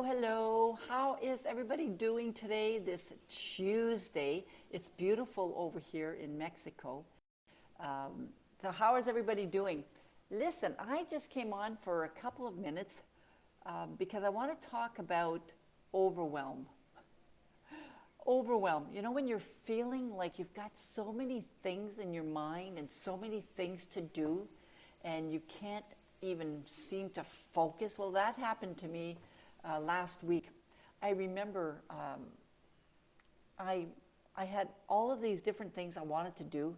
Hello. How is everybody doing today, this Tuesday? It's beautiful over here in Mexico. How is everybody doing? Listen, I just came on for a couple of minutes because I want to talk about overwhelm. Overwhelm. You know, when you're feeling like you've got so many things in your mind and so many things to do, and you can't even seem to focus. Well, that happened to me last week. I remember I had all of these different things I wanted to do.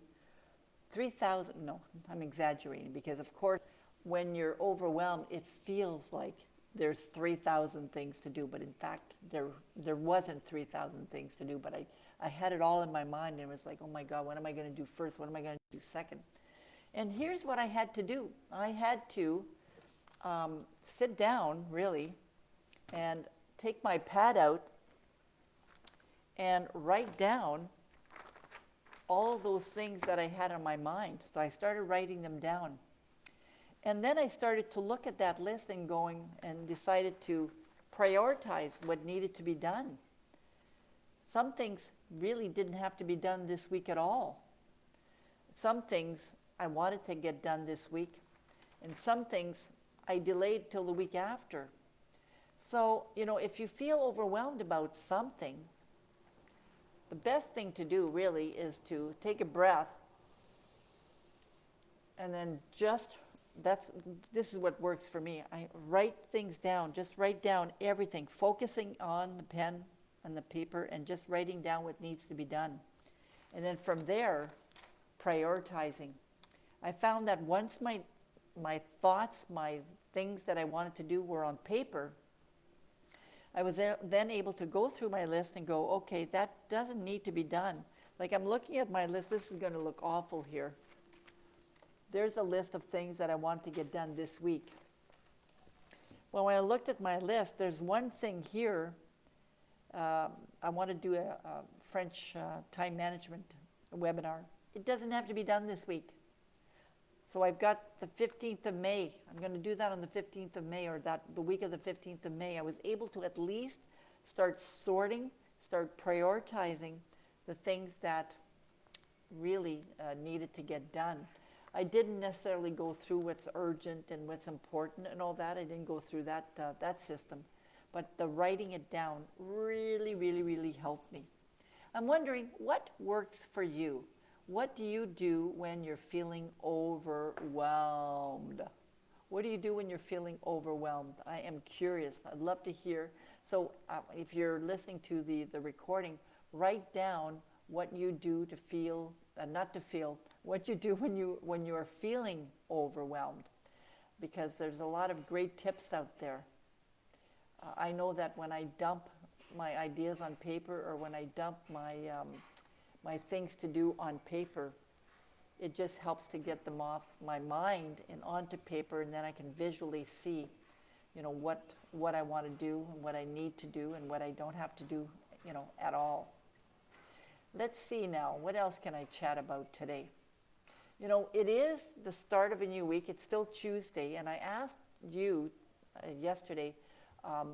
3,000, no, I'm exaggerating because, of course, when you're overwhelmed, it feels like there's 3,000 things to do, but in fact, there wasn't 3,000 things to do, but I had it all in my mind, and it was like, oh my God, what am I going to do first? What am I going to do second? And here's what I had to do. I had to sit down, really, and take my pad out and write down all those things that I had on my mind. So I started writing them down. And then I started to look at that list and decided to prioritize what needed to be done. Some things really didn't have to be done this week at all. Some things I wanted to get done this week, and some things I delayed till the week after. So, you know, if you feel overwhelmed about something, the best thing to do really is to take a breath and then this is what works for me. I write things down, just write down everything, focusing on the pen and the paper and just writing down what needs to be done. And then from there, prioritizing. I found that once my thoughts, my things that I wanted to do were on paper, I was then able to go through my list and go, okay, that doesn't need to be done. Like I'm looking at my list, this is going to look awful here. There's a list of things that I want to get done this week. Well, when I looked at my list, there's one thing here. I want to do a French time management webinar. It doesn't have to be done this week. So I've got the 15th of May. I'm going to do that on the 15th of May, or the week of the 15th of May. I was able to at least start sorting, start prioritizing the things that really needed to get done. I didn't necessarily go through what's urgent and what's important and all that. I didn't go through that system. But the writing it down really, really, really helped me. I'm wondering, what works for you? What do you do when you're feeling overwhelmed? What do you do when you're feeling overwhelmed? I am curious. I'd love to hear. So if you're listening to the recording, write down what you do to feel, what you do when you are feeling overwhelmed. Because there's a lot of great tips out there. I know that when I dump my ideas on paper, or when I dump my things to do on paper, it just helps to get them off my mind and onto paper, and then I can visually see, you know, what I want to do and what I need to do and what I don't have to do, you know, at all. Let's see now, what else can I chat about today? You know, it is the start of a new week. It's still Tuesday, and I asked you yesterday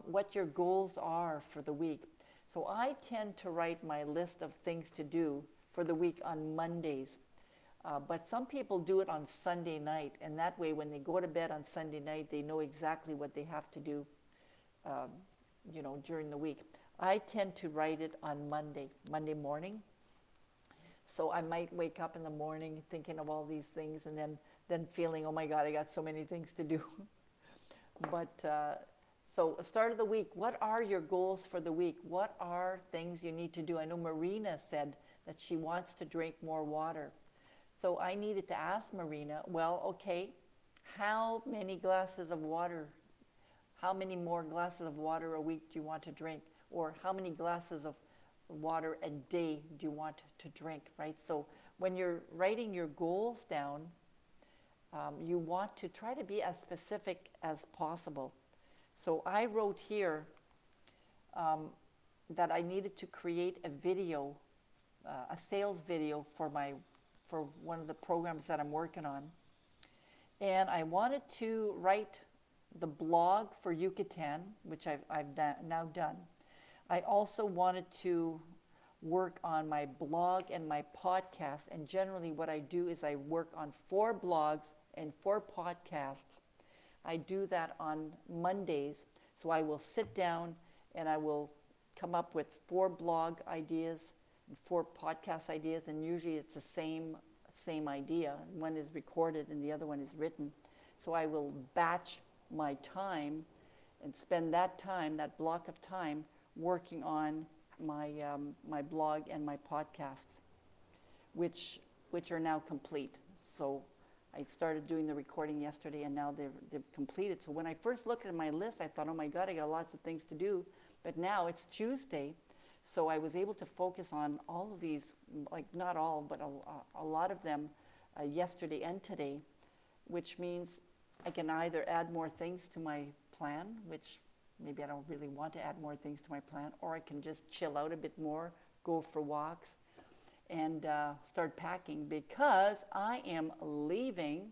what your goals are for the week. So I tend to write my list of things to do for the week on Mondays. But some people do it on Sunday night, and that way when they go to bed on Sunday night, they know exactly what they have to do, you know, during the week. I tend to write it on Monday morning. So I might wake up in the morning thinking of all these things, and then feeling, oh my God, I got so many things to do. But so start of the week, what are your goals for the week? What are things you need to do? I know Marina said that she wants to drink more water. So I needed to ask Marina, well, okay, how many more glasses of water a week do you want to drink? Or how many glasses of water a day do you want to drink, right? So when you're writing your goals down, you want to try to be as specific as possible. So I wrote here that I needed to create a video, a sales video for one of the programs that I'm working on. And I wanted to write the blog for Yucatan, which I've now done. I also wanted to work on my blog and my podcast. And generally, what I do is I work on 4 blogs and 4 podcasts. I do that on Mondays. So I will sit down and I will come up with 4 blog ideas and 4 podcast ideas. And usually it's the same idea. One is recorded and the other one is written. So I will batch my time and spend that time, that block of time, working on my blog and my podcasts, which are now complete. So I started doing the recording yesterday, and now they're completed. So when I first looked at my list, I thought, oh my God, I got lots of things to do. But now it's Tuesday, so I was able to focus on all of these, like not all, but a lot of them yesterday and today, which means I can either add more things to my plan, which maybe I don't really want to add more things to my plan, or I can just chill out a bit more, go for walks, and start packing, because I am leaving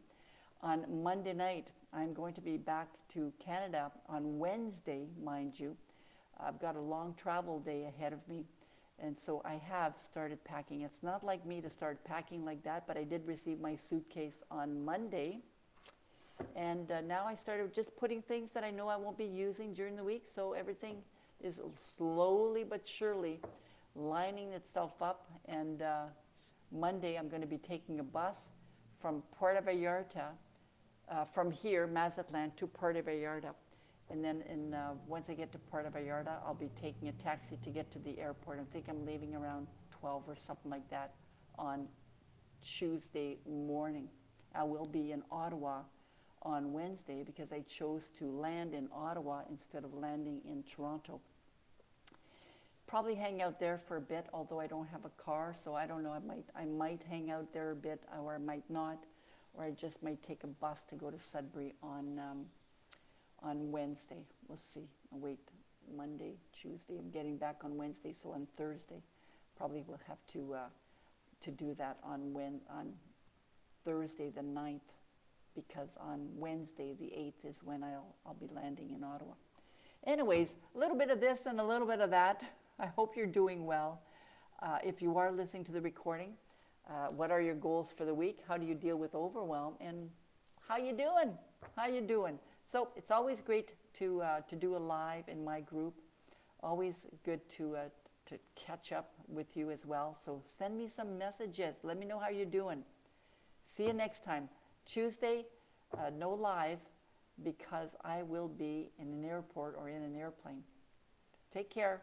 on Monday night. I'm going to be back to Canada on Wednesday, mind you. I've got a long travel day ahead of me, and so I have started packing. It's not like me to start packing like that, but I did receive my suitcase on Monday. And now I started just putting things that I know I won't be using during the week. So everything is slowly but surely lining itself up. And Monday I'm going to be taking a bus from Puerto Vallarta, from here, Mazatlan, to Puerto Vallarta. And then once I get to Puerto Vallarta, I'll be taking a taxi to get to the airport. I think I'm leaving around 12 or something like that on Tuesday morning. I will be in Ottawa on Wednesday because I chose to land in Ottawa instead of landing in Toronto. Probably hang out there for a bit, although I don't have a car, so I don't know. I might hang out there a bit, or I might not, or I just might take a bus to go to Sudbury on Wednesday. We'll see. I'll wait. Monday, Tuesday. I'm getting back on Wednesday, so on Thursday, probably we'll have to do that on Thursday the 9th. Because on Wednesday, the 8th, is when I'll be landing in Ottawa. Anyways, a little bit of this and a little bit of that. I hope you're doing well. If you are listening to the recording, what are your goals for the week? How do you deal with overwhelm? And how you doing? How you doing? So it's always great to do a live in my group. Always good to catch up with you as well. So send me some messages. Let me know how you're doing. See you next time. Tuesday, no live, because I will be in an airport or in an airplane. Take care.